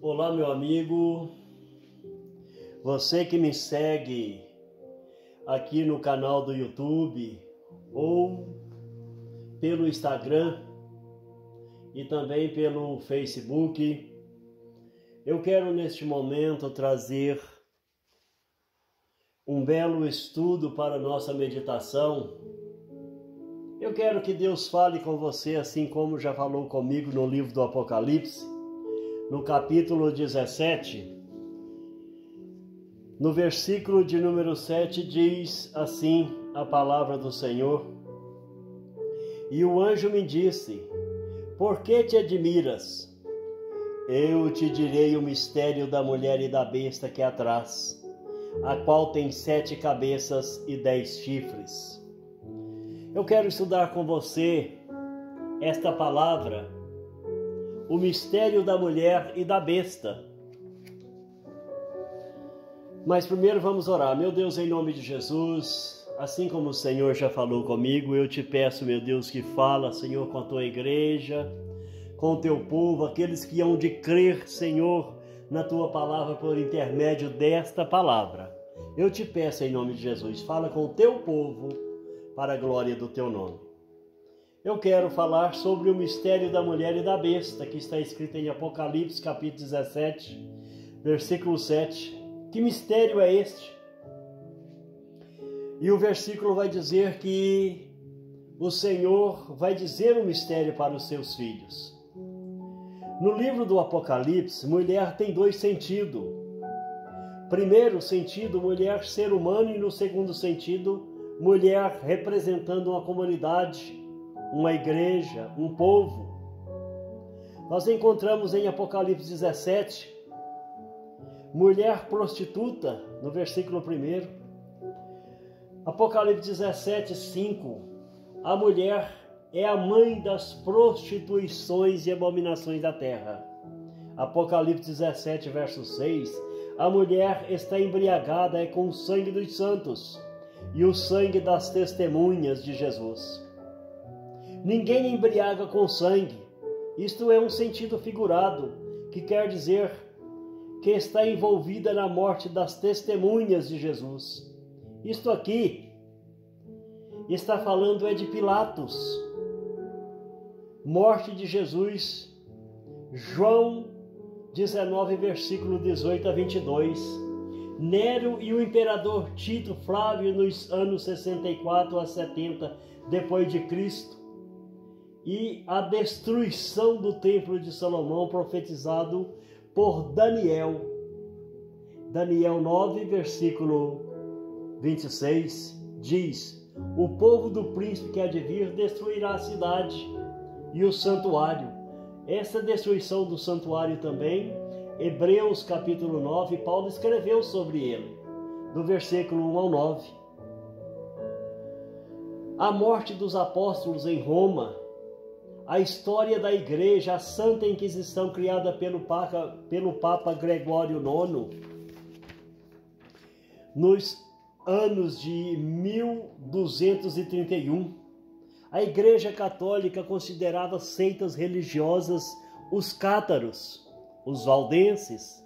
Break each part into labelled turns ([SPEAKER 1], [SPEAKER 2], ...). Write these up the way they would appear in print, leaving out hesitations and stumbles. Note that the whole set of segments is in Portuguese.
[SPEAKER 1] Olá, meu amigo, você que me segue aqui no canal do YouTube ou pelo Instagram e também pelo Facebook. Eu quero neste momento trazer um belo estudo para nossa meditação. Eu quero que Deus fale com você assim como já falou comigo no livro do Apocalipse, no capítulo 17, no versículo de número 7, diz assim a palavra do Senhor: E o anjo me disse: Por que te admiras? Eu te direi o mistério da mulher e da besta que é atrás, a qual tem 7 cabeças e 10 chifres. Eu quero estudar com você esta palavra, o mistério da mulher e da besta. Mas primeiro vamos orar. Meu Deus, em nome de Jesus, assim como o Senhor já falou comigo, eu te peço, meu Deus, que fala, Senhor, com a tua igreja, com o teu povo, aqueles que hão de crer, Senhor, na tua palavra por intermédio desta palavra. Eu te peço em nome de Jesus, fala com o teu povo para a glória do teu nome. Eu quero falar sobre o mistério da mulher e da besta, que está escrito em Apocalipse, capítulo 17, versículo 7. Que mistério é este? E o versículo vai dizer que o Senhor vai dizer o mistério para os seus filhos. No livro do Apocalipse, mulher tem 2 sentidos. Primeiro sentido, mulher ser humano, e no segundo sentido, mulher representando uma comunidade, uma igreja, um povo. Nós encontramos em Apocalipse 17, mulher prostituta, no versículo 1. Apocalipse 17, 5. A mulher é a mãe das prostituições e abominações da terra. Apocalipse 17, verso 6. A mulher está embriagada com o sangue dos santos e o sangue das testemunhas de Jesus. Ninguém embriaga com sangue. Isto é um sentido figurado, que quer dizer que está envolvida na morte das testemunhas de Jesus. Isto aqui está falando de Pilatos, morte de Jesus. João 19, versículo 18 a 22. Nero e o imperador Tito Flávio nos anos 64 a 70 depois de Cristo, e a destruição do templo de Salomão profetizado por Daniel. Daniel 9, versículo 26 diz: O povo do príncipe que há de vir destruirá a cidade e o santuário. Essa destruição do santuário também, Hebreus capítulo 9, Paulo escreveu sobre ele, do versículo 1 ao 9. A morte dos apóstolos em Roma, a história da igreja, a Santa Inquisição criada pelo Papa Gregório IX, nos anos de 1231, a Igreja Católica considerava seitas religiosas os cátaros, os valdenses,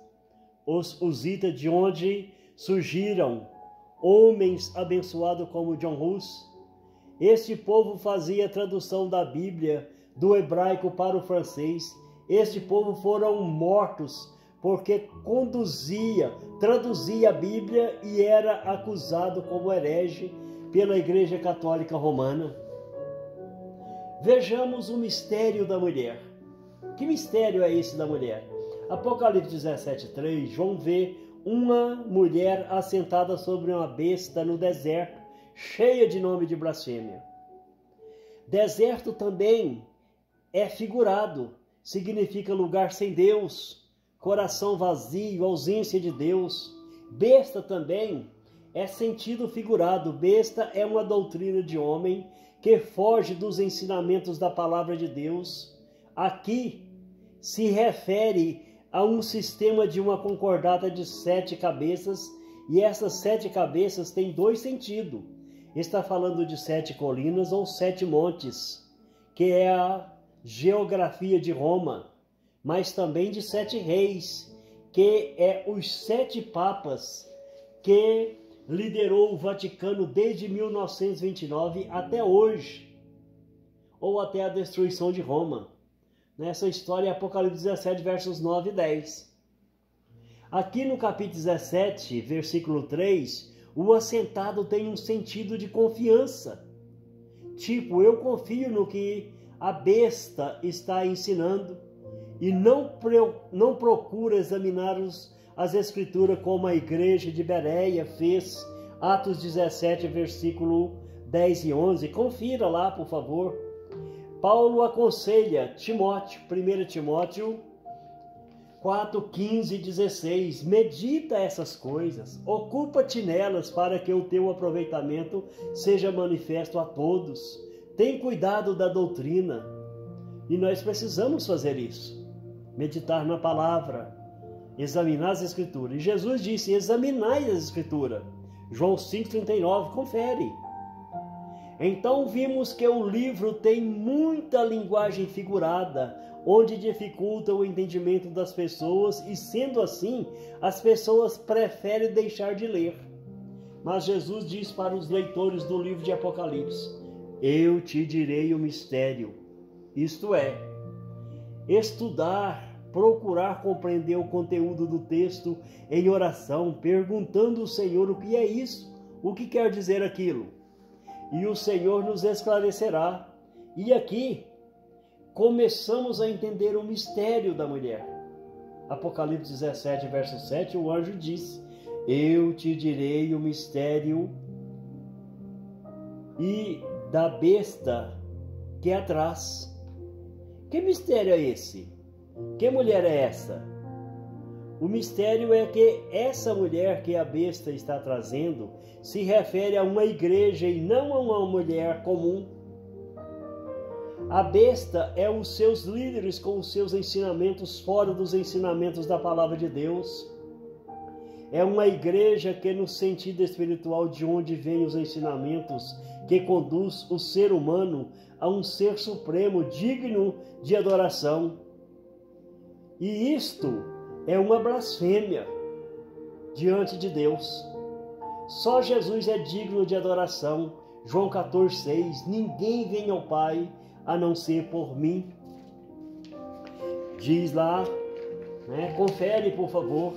[SPEAKER 1] os husitas, de onde surgiram homens abençoados como John Hus. Este povo fazia a tradução da Bíblia do hebraico para o francês. Este povo foram mortos porque traduzia a Bíblia e era acusado como herege pela Igreja Católica Romana. Vejamos o mistério da mulher. Que mistério é esse da mulher? Apocalipse 17:3, João vê uma mulher assentada sobre uma besta no deserto, cheia de nome de blasfêmia. Deserto também é figurado, significa lugar sem Deus, coração vazio, ausência de Deus. Besta também é sentido figurado. Besta é uma doutrina de homem que foge dos ensinamentos da palavra de Deus. Aqui se refere a um sistema de uma concordata de 7 cabeças, e essas 7 cabeças têm 2 sentidos. Está falando de 7 colinas ou 7 montes, que é a geografia de Roma. mas também de 7 reis, que é os 7 papas que liderou o Vaticano desde 1929 até hoje, ou até a destruição de Roma. Nessa história é Apocalipse 17, versos 9 e 10. Aqui no capítulo 17, versículo 3, o assentado tem um sentido de confiança. Tipo, eu confio no que a besta está ensinando e não procura examinar as escrituras como a igreja de Bereia fez, Atos 17, versículo 10 e 11. Confira lá, por favor. Paulo aconselha Timóteo, 1 Timóteo 4, 15 e 16. Medita essas coisas, ocupa-te nelas para que o teu aproveitamento seja manifesto a todos. Tem cuidado da doutrina. E nós precisamos fazer isso. Meditar na palavra, examinar as escrituras. E Jesus disse, examinai as escrituras. João 5,39, confere. Então vimos que o livro tem muita linguagem figurada, onde dificulta o entendimento das pessoas e, sendo assim, as pessoas preferem deixar de ler. Mas Jesus diz para os leitores do livro de Apocalipse, eu te direi o mistério, isto é, estudar, procurar compreender o conteúdo do texto em oração, perguntando ao Senhor o que é isso, o que quer dizer aquilo. E o Senhor nos esclarecerá. E aqui começamos a entender o mistério da mulher. Apocalipse 17, verso 7, o anjo diz, eu te direi o mistério e da besta que é atrás. Que mistério é esse? Que mulher é essa? O mistério é que essa mulher que a besta está trazendo se refere a uma igreja e não a uma mulher comum. A besta é os seus líderes com os seus ensinamentos fora dos ensinamentos da palavra de Deus. É uma igreja que, no sentido espiritual de onde vêm os ensinamentos, que conduz o ser humano a um ser supremo digno de adoração. E isto é uma blasfêmia diante de Deus. Só Jesus é digno de adoração. João 14,6. Ninguém vem ao Pai a não ser por mim. Diz lá, né? Confere, por favor.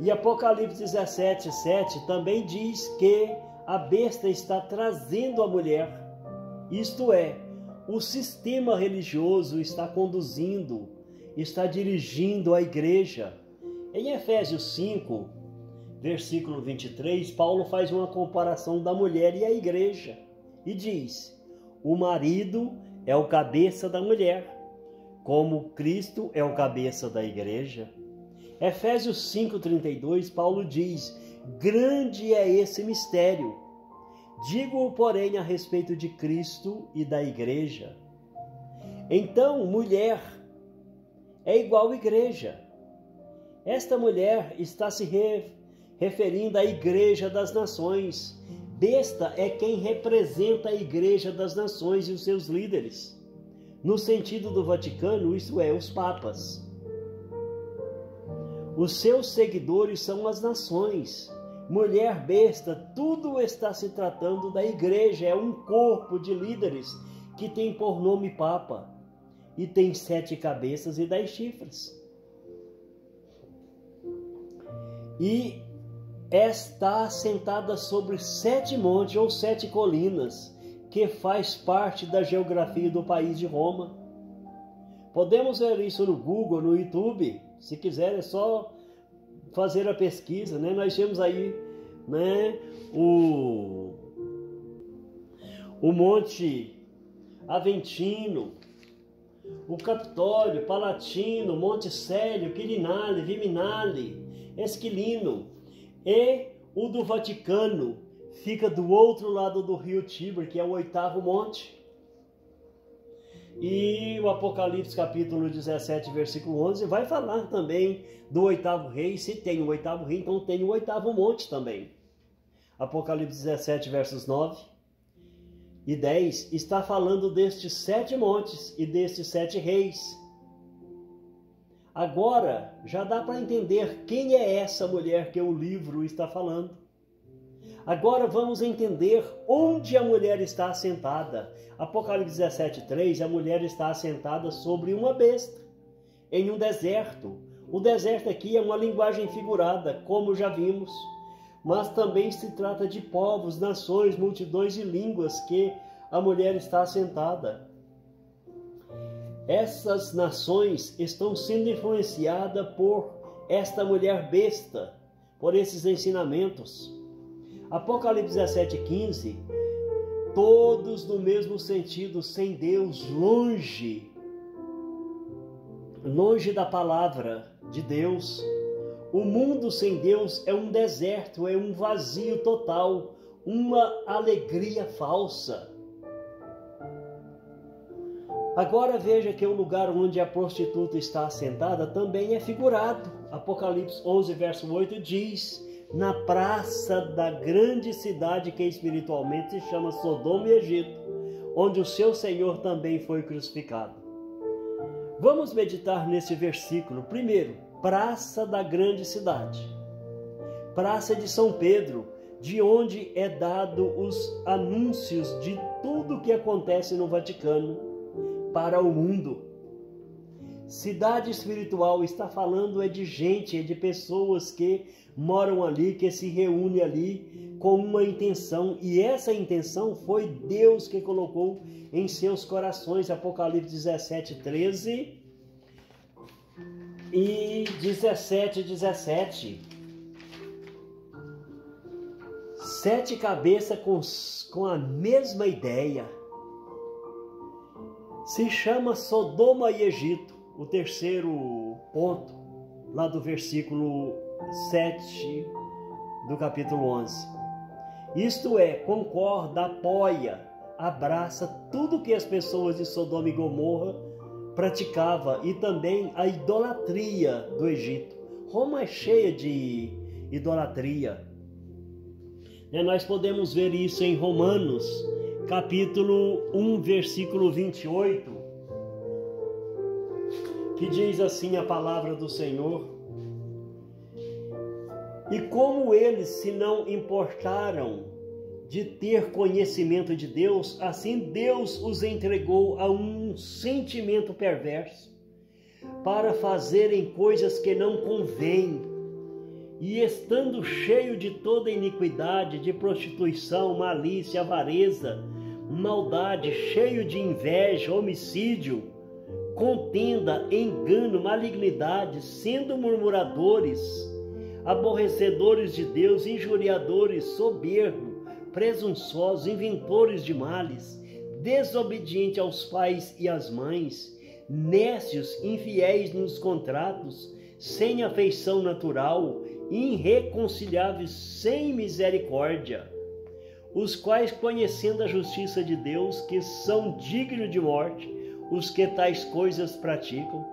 [SPEAKER 1] E Apocalipse 17, 7 também diz que a besta está trazendo a mulher. Isto é, o sistema religioso está conduzindo, está dirigindo a igreja. Em Efésios 5, versículo 23, Paulo faz uma comparação da mulher e a igreja e diz, o marido é o cabeça da mulher, como Cristo é o cabeça da igreja. Efésios 5,32, Paulo diz, grande é esse mistério, digo, porém, a respeito de Cristo e da igreja. Então, mulher é igual à igreja. Esta mulher está se referindo à igreja das nações. Besta é quem representa a igreja das nações e os seus líderes. No sentido do Vaticano, isto é, os papas. Os seus seguidores são as nações. Mulher besta, tudo está se tratando da igreja. É um corpo de líderes que tem por nome Papa. E tem 7 cabeças e 10 chifres. E está assentada sobre 7 montes ou 7 colinas, que faz parte da geografia do país de Roma. Podemos ver isso no Google, no YouTube. Se quiser, é só fazer a pesquisa, né? Nós temos aí, né, o Monte Aventino, o Capitólio, Palatino, Monte Célio, Quirinale, Viminale, Esquilino. E o do Vaticano fica do outro lado do rio Tíber, que é o 8º monte. E o Apocalipse capítulo 17, versículo 11, vai falar também do 8º rei. Se tem o 8º rei, então tem o 8º monte também. Apocalipse 17, versos 9 e 10, está falando destes 7 montes e destes 7 reis. Agora já dá para entender quem é essa mulher que o livro está falando. Agora vamos entender onde a mulher está assentada. Apocalipse 17:3, a mulher está assentada sobre uma besta, em um deserto. O deserto aqui é uma linguagem figurada, como já vimos, mas também se trata de povos, nações, multidões e línguas que a mulher está assentada. Essas nações estão sendo influenciadas por esta mulher besta, por esses ensinamentos. Apocalipse 17:15, todos no mesmo sentido, sem Deus, longe da palavra de Deus. O mundo sem Deus é um deserto, é um vazio total, uma alegria falsa. Agora veja que o lugar onde a prostituta está assentada também é figurado. Apocalipse 11, verso 8 diz: na praça da grande cidade que espiritualmente se chama Sodoma e Egito, onde o seu Senhor também foi crucificado. Vamos meditar nesse versículo. Primeiro, praça da grande cidade. Praça de São Pedro, de onde é dado os anúncios de tudo o que acontece no Vaticano para o mundo. Cidade espiritual está falando de gente, é de pessoas que moram ali, que se reúnem ali com uma intenção, e essa intenção foi Deus que colocou em seus corações. Apocalipse 17:13 e 17:17. 7 cabeças com a mesma ideia. Se chama Sodoma e Egito, o terceiro ponto, lá do versículo 7 do capítulo 11. Isto é, concorda, apoia, abraça tudo que as pessoas de Sodoma e Gomorra praticavam e também a idolatria do Egito. Roma é cheia de idolatria. Nós podemos ver isso em Romanos, capítulo 1, versículo 28, que diz assim a palavra do Senhor: e como eles se não importaram de ter conhecimento de Deus, assim Deus os entregou a um sentimento perverso para fazerem coisas que não convêm, e estando cheio de toda iniquidade, de prostituição, malícia, avareza, maldade, cheio de inveja, homicídio, contenda, engano, malignidade, sendo murmuradores, aborrecedores de Deus, injuriadores, soberbos, presunçosos, inventores de males, desobedientes aos pais e às mães, nécios, infiéis nos contratos, sem afeição natural, irreconciliáveis, sem misericórdia, os quais, conhecendo a justiça de Deus, que são dignos de morte, os que tais coisas praticam,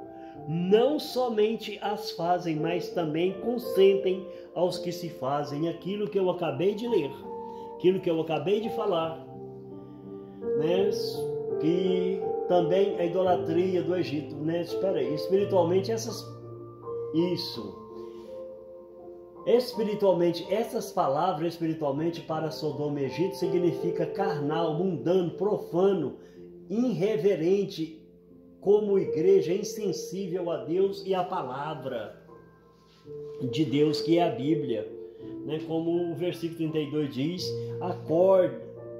[SPEAKER 1] não somente as fazem, mas também consentem aos que se fazem. Aquilo que eu acabei de ler, aquilo que eu acabei de falar, né? Que também a idolatria do Egito, né? Espera aí, espiritualmente espiritualmente, essas palavras espiritualmente para Sodoma e Egito significa carnal, mundano, profano, irreverente, como igreja insensível a Deus e a palavra de Deus, que é a Bíblia, né? Como o versículo 32 diz: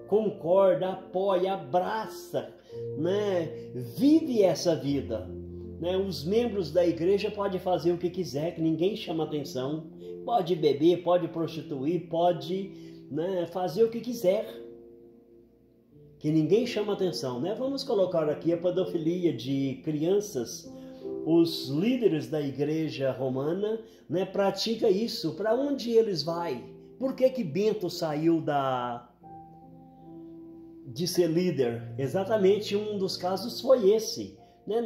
[SPEAKER 1] concorda, apoia, abraça, né? Vive essa vida, né? Os membros da igreja podem fazer o que quiser, que ninguém chama atenção, pode beber, pode prostituir, pode, né, fazer o que quiser, que ninguém chama atenção, né? Vamos colocar aqui a pedofilia de crianças. Os líderes da igreja romana, né, pratica isso. Para onde eles vão? Por que Bento saiu de ser líder? Exatamente, um dos casos foi esse, né?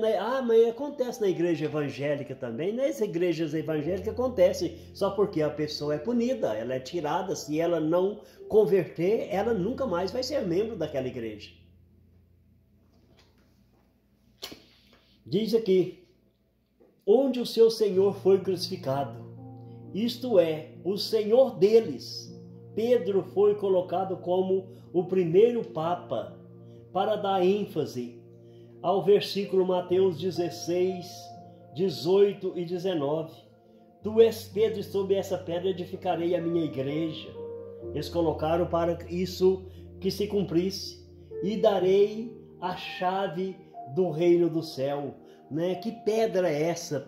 [SPEAKER 1] Mas acontece na igreja evangélica também. Nas igrejas evangélicas acontece, só porque a pessoa é punida, ela é tirada. Se ela não converter, ela nunca mais vai ser membro daquela igreja. Diz aqui: onde o seu Senhor foi crucificado. Isto é, o Senhor deles. Pedro foi colocado como o primeiro Papa para dar ênfase ao versículo Mateus 16, 18 e 19. Tu és Pedro, e sobre essa pedra edificarei a minha igreja. Eles colocaram para isso que se cumprisse. E darei a chave do reino do céu. Que pedra é essa?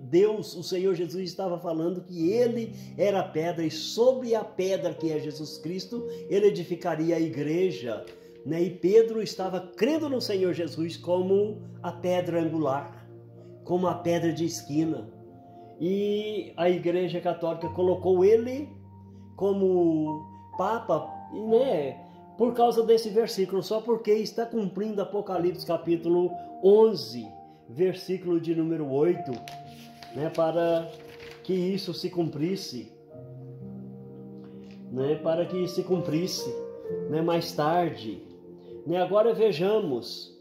[SPEAKER 1] Deus, o Senhor Jesus, estava falando que ele era a pedra, e sobre a pedra que é Jesus Cristo, ele edificaria a igreja. E Pedro estava crendo no Senhor Jesus como a pedra angular, como a pedra de esquina. E a Igreja Católica colocou ele como Papa, por causa desse versículo, só porque está cumprindo Apocalipse capítulo 11, versículo de número 8, para que isso se cumprisse, para que se cumprisse, mais tarde. Agora vejamos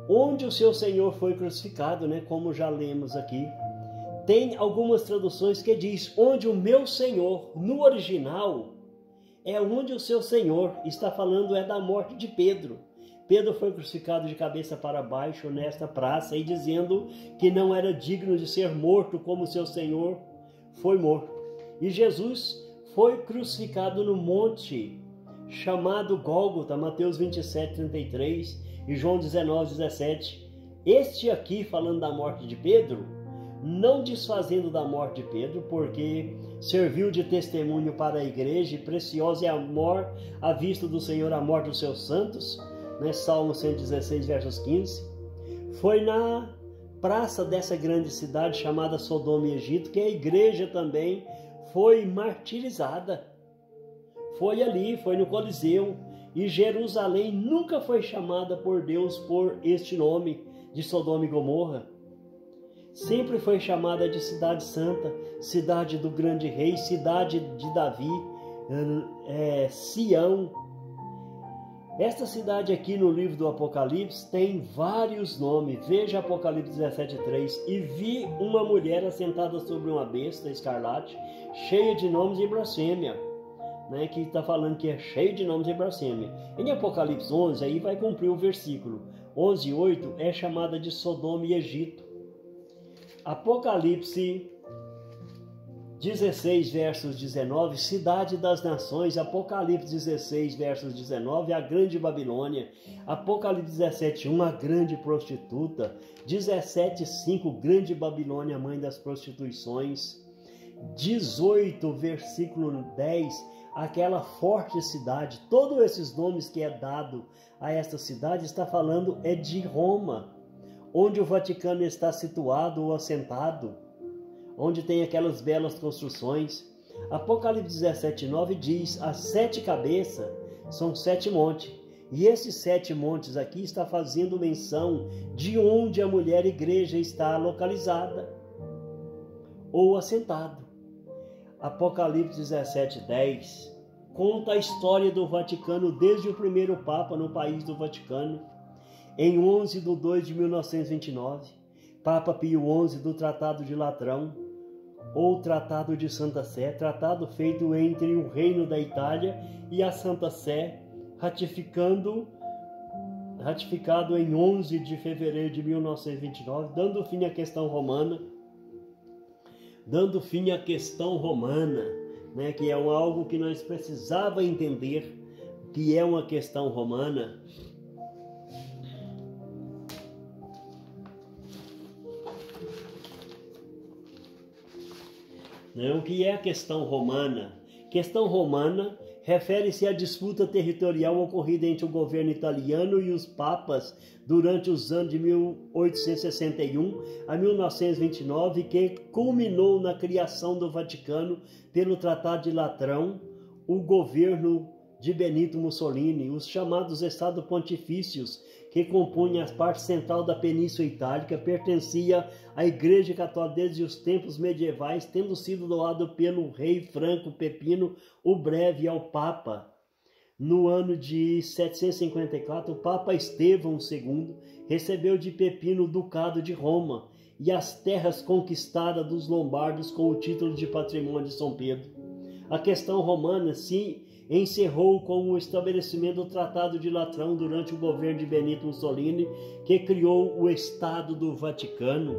[SPEAKER 1] onde o seu Senhor foi crucificado, como já lemos aqui. Tem algumas traduções que diz onde o meu Senhor, no original, é onde o seu Senhor está falando é da morte de Pedro. Pedro foi crucificado de cabeça para baixo nesta praça e dizendo que não era digno de ser morto como seu Senhor foi morto. E Jesus foi crucificado no monte chamado Gólgota, Mateus 27, 33 e João 19, 17. Este aqui, falando da morte de Pedro, não desfazendo da morte de Pedro, porque serviu de testemunho para a igreja, e preciosa é a morte à vista do Senhor, a morte dos seus santos, Salmo 116, versos 15. Foi na praça dessa grande cidade chamada Sodoma e Egito que a igreja também foi martirizada. Foi ali, foi no Coliseu. E Jerusalém nunca foi chamada por Deus por este nome de Sodoma e Gomorra. Sempre foi chamada de Cidade Santa, cidade do grande rei, cidade de Davi, Sião. Esta cidade aqui no livro do Apocalipse tem vários nomes. Veja Apocalipse 17:3. E vi uma mulher assentada sobre uma besta escarlate, cheia de nomes e blasfêmia. Que está falando que é cheio de nomes e blasfêmia. Em Apocalipse 11, aí vai cumprir o versículo 11:8, é chamada de Sodoma e Egito. Apocalipse 16, versos 19, cidade das nações. Apocalipse 16, versos 19, a grande Babilônia. Apocalipse 17:1, a grande prostituta. 17:5, grande Babilônia, mãe das prostituições. 18, versículo 10, aquela forte cidade. Todos esses nomes que é dado a esta cidade está falando é de Roma, onde o Vaticano está situado ou assentado, onde tem aquelas belas construções. Apocalipse 17:9 diz, as 7 cabeças são 7 montes, e esses 7 montes aqui está fazendo menção de onde a mulher igreja está localizada ou assentado. Apocalipse 17:10 conta a história do Vaticano desde o primeiro Papa no país do Vaticano, em 11/2/1929, Papa Pio XI, do Tratado de Latrão, ou Tratado de Santa Sé, tratado feito entre o Reino da Itália e a Santa Sé, ratificado em 11 de fevereiro de 1929, dando fim à questão romana, que é algo que nós precisava entender, que é uma questão romana. O que é a questão romana? Questão romana refere-se à disputa territorial ocorrida entre o governo italiano e os papas durante os anos de 1861 a 1929, que culminou na criação do Vaticano pelo Tratado de Latrão, o governo de Benito Mussolini, os chamados Estados Pontifícios, que compunham a parte central da Península Itálica, pertencia à Igreja Católica desde os tempos medievais, tendo sido doado pelo rei Franco Pepino o Breve ao Papa. No ano de 754, o Papa Estevão II recebeu de Pepino o Ducado de Roma e as terras conquistadas dos lombardos com o título de patrimônio de São Pedro. A questão romana se encerrou com o estabelecimento do Tratado de Latrão durante o governo de Benito Mussolini, que criou o Estado do Vaticano.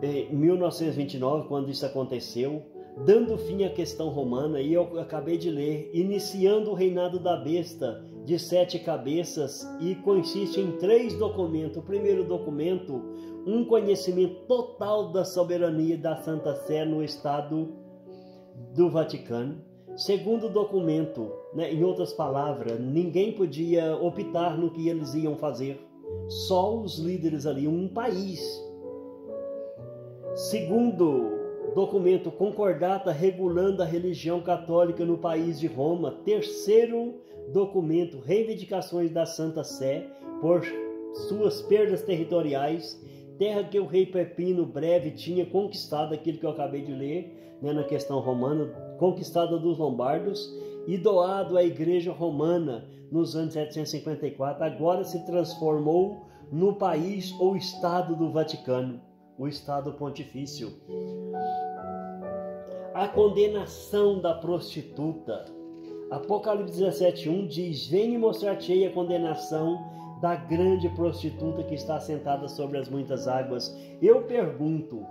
[SPEAKER 1] Em 1929, quando isso aconteceu, dando fim à questão romana, e eu acabei de ler, iniciando o reinado da besta de 7 cabeças, e consiste em 3 documentos. O primeiro documento, um conhecimento total da soberania da Santa Sé no Estado do Vaticano. Segundo documento, em outras palavras, ninguém podia optar no que eles iam fazer, só os líderes ali, um país. Segundo documento, concordata regulando a religião católica no país de Roma. Terceiro documento, reivindicações da Santa Sé por suas perdas territoriais, terra que o rei Pepino Breve tinha conquistado, aquilo que eu acabei de ler, na questão romana, conquistada dos lombardos e doado à Igreja Romana nos anos 754, agora se transformou no país ou Estado do Vaticano, o Estado Pontifício. A condenação da prostituta. Apocalipse 17:1 diz: "Venha mostrar-te-ei a condenação da grande prostituta que está sentada sobre as muitas águas." Eu pergunto,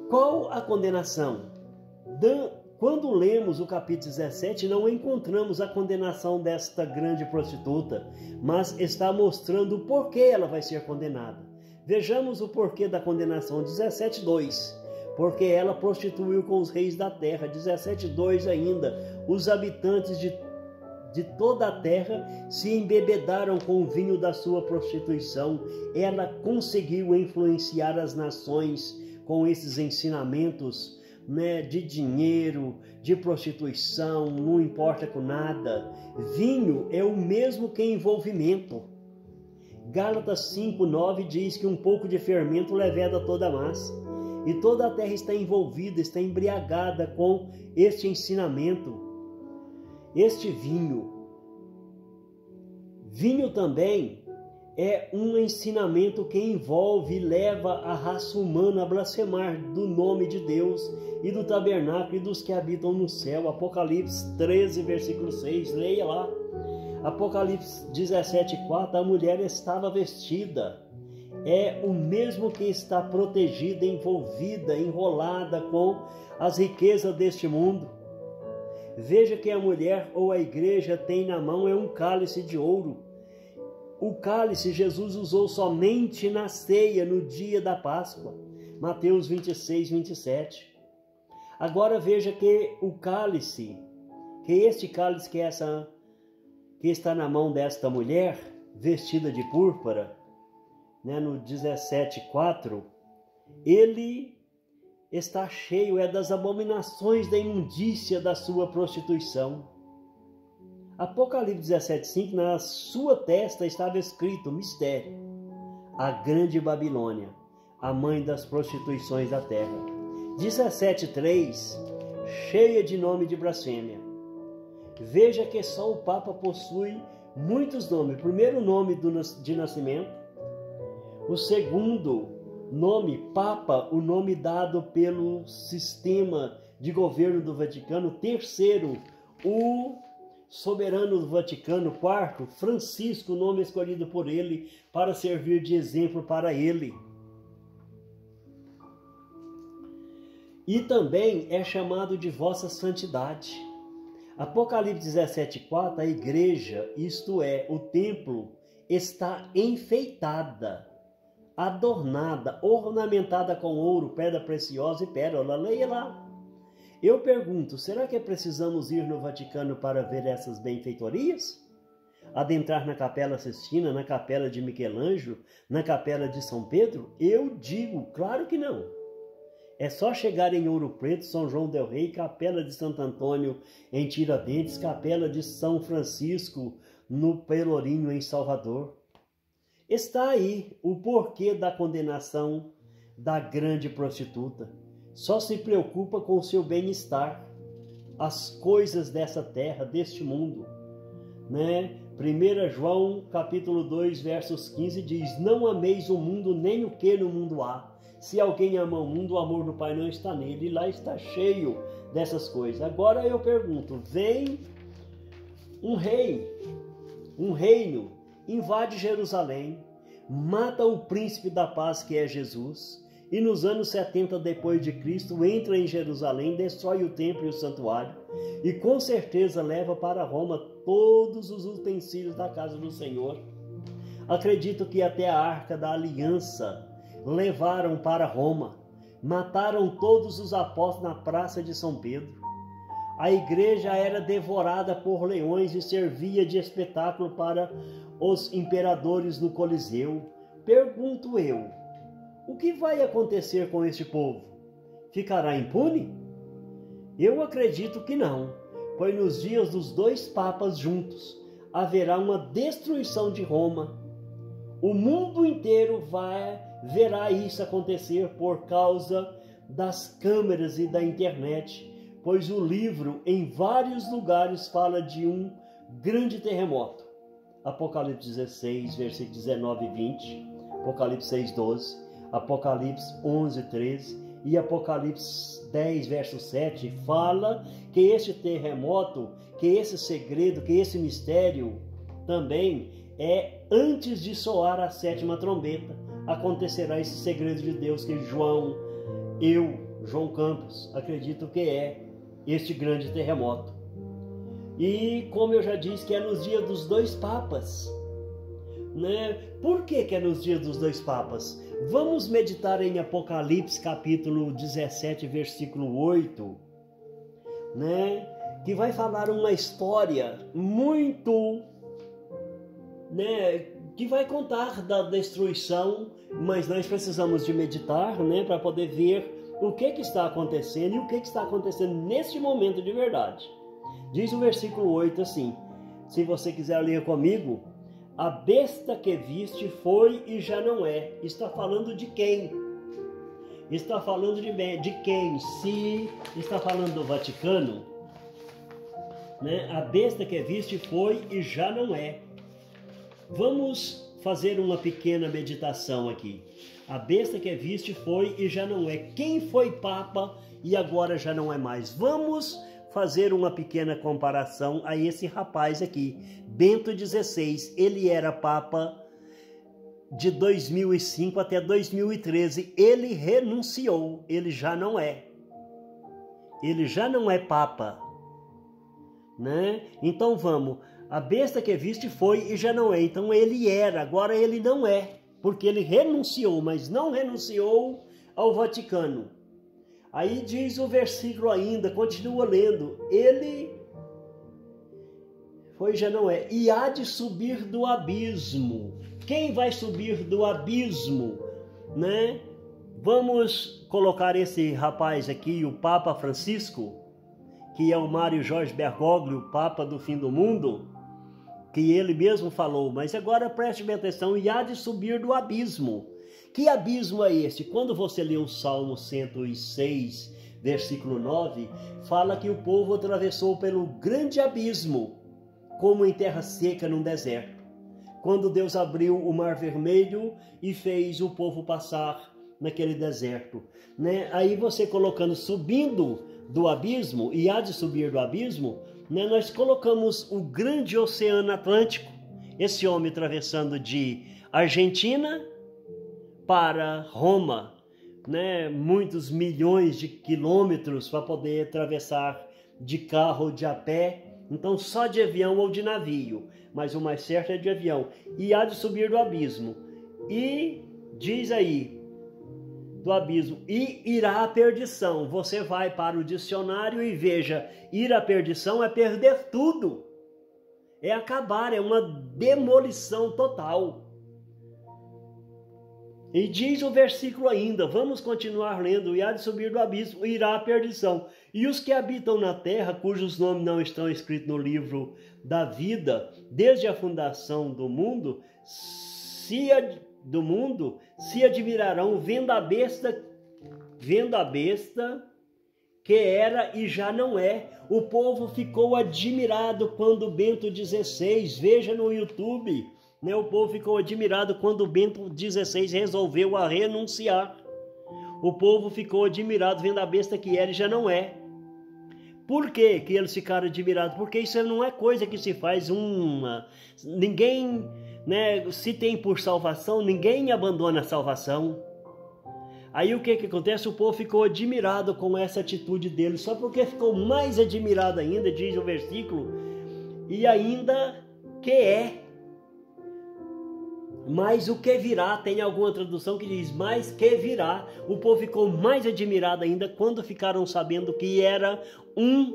[SPEAKER 1] qual a condenação? Quando lemos o capítulo 17, não encontramos a condenação desta grande prostituta, mas está mostrando o porquê ela vai ser condenada. Vejamos o porquê da condenação. 17:2. Porque ela prostituiu com os reis da terra. 17:2 ainda. Os habitantes de toda a terra se embebedaram com o vinho da sua prostituição. Ela conseguiu influenciar as nações com esses ensinamentos, de dinheiro, de prostituição, não importa com nada. Vinho é o mesmo que envolvimento. Gálatas 5:9 diz que um pouco de fermento leveda toda a massa. E toda a terra está envolvida, está embriagada com este ensinamento, este vinho. Vinho também é um ensinamento que envolve e leva a raça humana a blasfemar do nome de Deus e do tabernáculo e dos que habitam no céu. Apocalipse 13, versículo 6, leia lá. Apocalipse 17:4, a mulher estava vestida. É o mesmo que está protegida, envolvida, enrolada com as riquezas deste mundo. Veja que a mulher ou a igreja tem na mão um cálice de ouro. O cálice Jesus usou somente na ceia, no dia da Páscoa. Mateus 26:27. Agora veja que o cálice, que este cálice que está na mão desta mulher, vestida de púrpura, no 17:4, ele está cheio das abominações da imundícia da sua prostituição. Apocalipse 17:5, na sua testa estava escrito mistério: a grande Babilônia, a mãe das prostituições da terra. 17:3, cheia de nome de blasfêmia. Veja que só o Papa possui muitos nomes. O primeiro nome de nascimento. O segundo nome, Papa, o nome dado pelo sistema de governo do Vaticano. Terceiro, o soberano do Vaticano. Quarto, Francisco, nome escolhido por ele para servir de exemplo para ele. E também é chamado de Vossa Santidade. Apocalipse 17:4, a igreja, isto é, o templo, está enfeitada, adornada, ornamentada com ouro, pedra preciosa e pérola. Leia lá. Eu pergunto, será que precisamos ir no Vaticano para ver essas benfeitorias? Adentrar na Capela Sistina, na Capela de Michelangelo, na Capela de São Pedro? Eu digo, claro que não. É só chegar em Ouro Preto, São João del Rei, Capela de Santo Antônio em Tiradentes, Capela de São Francisco no Pelourinho em Salvador. Está aí o porquê da condenação da grande prostituta. Só se preocupa com o seu bem-estar, as coisas dessa terra, deste mundo, 1 João capítulo 2, versos 15 diz: não ameis o mundo nem o que no mundo há. Se alguém ama o mundo, o amor do Pai não está nele. E lá está cheio dessas coisas. Agora eu pergunto, vem um rei, um reino, invade Jerusalém, mata o príncipe da paz que é Jesus, e nos anos 70 depois de Cristo entra em Jerusalém, destrói o templo e o santuário, e com certeza leva para Roma todos os utensílios da casa do Senhor. Acredito que até a Arca da Aliança levaram para Roma, mataram todos os apóstolos na praça de São Pedro. A igreja era devorada por leões e servia de espetáculo para os imperadores no Coliseu. Pergunto eu, o que vai acontecer com este povo? Ficará impune? Eu acredito que não, pois nos dias dos dois papas juntos haverá uma destruição de Roma. O mundo inteiro verá isso acontecer por causa das câmeras e da internet, pois o livro em vários lugares fala de um grande terremoto. Apocalipse 16, versículos 19 e 20, Apocalipse 6, 12, Apocalipse 11, 13 e Apocalipse 10, verso 7 fala que este terremoto, que esse segredo, que esse mistério também é antes de soar a sétima trombeta. Acontecerá esse segredo de Deus que João Campos, acredito que é este grande terremoto. E como eu já disse, que é nos dias dos dois papas, né? Por que é nos dias dos dois papas? Vamos meditar em Apocalipse capítulo 17, versículo 8, né? Que vai falar uma história muito, né, que vai contar da destruição, mas nós precisamos de meditar, né, para poder ver o que está acontecendo e o que está acontecendo neste momento de verdade. Diz o versículo 8 assim, se você quiser ler comigo: a besta que viste foi e já não é. Está falando de quem? Está falando de quem? Se está falando do Vaticano, né? A besta que viste foi e já não é. Vamos fazer uma pequena meditação aqui. A besta que viste foi e já não é. Quem foi Papa e agora já não é mais? Vamos fazer uma pequena comparação a esse rapaz aqui, Bento XVI. Ele era Papa de 2005 até 2013. Ele renunciou, ele já não é. Ele já não é Papa, né? Então vamos, a besta que viste foi e já não é. Então ele era, agora ele não é, porque ele renunciou, mas não renunciou ao Vaticano. Aí diz o versículo ainda, continua lendo, ele foi e já não é, e há de subir do abismo. Quem vai subir do abismo, né? Vamos colocar esse rapaz aqui, o Papa Francisco, que é o Mário Jorge Bergoglio, o Papa do fim do mundo, que ele mesmo falou, mas agora preste bem atenção, e há de subir do abismo. Que abismo é este? Quando você lê o Salmo 106, versículo 9, fala que o povo atravessou pelo grande abismo, como em terra seca num deserto. Quando Deus abriu o Mar Vermelho e fez o povo passar naquele deserto, né? Aí você colocando subindo do abismo, e há de subir do abismo, né? Nós colocamos o grande Oceano Atlântico, esse homem atravessando de Argentina para Roma, né? Muitos milhões de quilômetros para poder atravessar de carro ou de a pé, então só de avião ou de navio, mas o mais certo é de avião, e há de subir do abismo, e diz aí, do abismo, e irá à perdição. Você vai para o dicionário e veja, ir à perdição é perder tudo, é acabar, é uma demolição total. E diz o versículo ainda, vamos continuar lendo, e há de subir do abismo, irá à perdição. E os que habitam na terra, cujos nomes não estão escritos no livro da vida, desde a fundação do mundo, se admirarão vendo a besta que era e já não é. O povo ficou admirado quando Bento XVI, veja no YouTube, né? O povo ficou admirado quando Bento XVI resolveu a renunciar. O povo ficou admirado vendo a besta que era e já não é. Por que que eles ficaram admirados? Porque isso não é coisa que se faz ninguém, né, se tem por salvação, ninguém abandona a salvação. Aí o que acontece? O povo ficou admirado com essa atitude dele, só porque ficou mais admirado ainda, diz o versículo, e ainda que é. Mas o que virá, tem alguma tradução que diz, mais que virá. O povo ficou mais admirado ainda quando ficaram sabendo que era um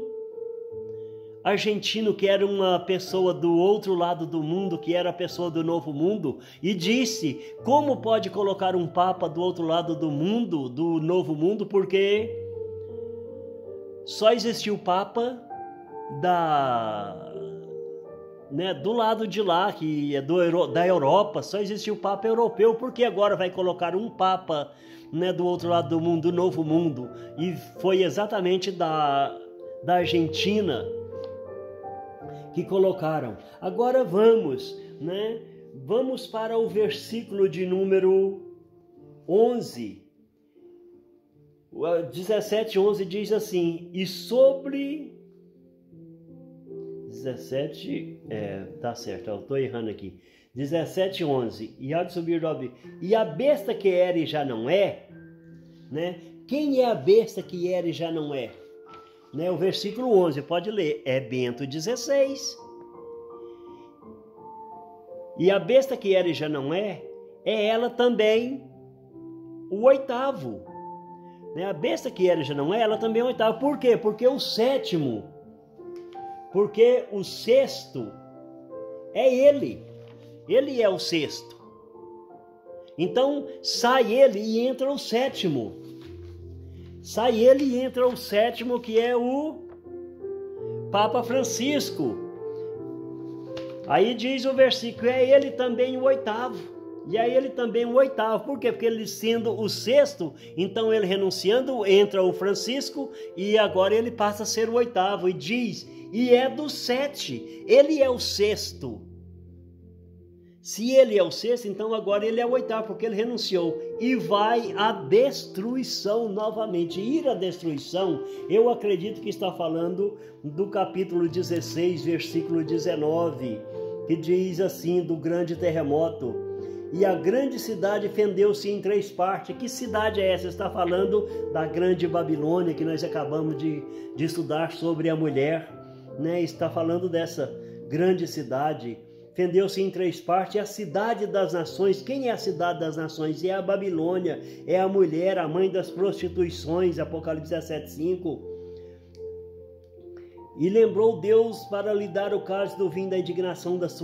[SPEAKER 1] argentino, que era uma pessoa do outro lado do mundo, que era a pessoa do novo mundo, e disse, como pode colocar um papa do outro lado do mundo, do novo mundo, porque só existiu o papa do lado de lá, que é da Europa, só existiu o Papa europeu, porque agora vai colocar um Papa, né, do outro lado do mundo, do novo mundo, e foi exatamente da Argentina que colocaram. Agora vamos para o versículo de número 11, 17:11 diz assim, e sobre... 17, tá certo, eu tô errando aqui. 17:11, e há de subir do abismo. E a besta que era e já não é, né? Quem é a besta que era e já não é? Né? O versículo 11, pode ler, é Bento XVI. E a besta que era e já não é ela também o oitavo. Né? A besta que era e já não é, ela também é o oitavo. Por quê? Porque o sexto é ele é o sexto. Então sai ele e entra o sétimo. Sai ele e entra o sétimo, que é o Papa Francisco. Aí diz o versículo, é ele também o oitavo. E é ele também o oitavo. Por quê? Porque ele sendo o sexto, então ele renunciando, entra o Francisco e agora ele passa a ser o oitavo. E diz, e é do 7, ele é o sexto. Se ele é o sexto, então agora ele é o oitavo, porque ele renunciou. E vai à destruição novamente. Ir à destruição, eu acredito que está falando do capítulo 16, versículo 19, que diz assim, do grande terremoto. E a grande cidade fendeu-se em 3 partes. Que cidade é essa? Está falando da grande Babilônia, que nós acabamos de estudar sobre a mulher, né? Está falando dessa grande cidade. Fendeu-se em 3 partes, é a cidade das nações. Quem é a cidade das nações? É a Babilônia, é a mulher, a mãe das prostituições, Apocalipse 17:5. E lembrou Deus para lhe dar o cálice do vinho da indignação da sua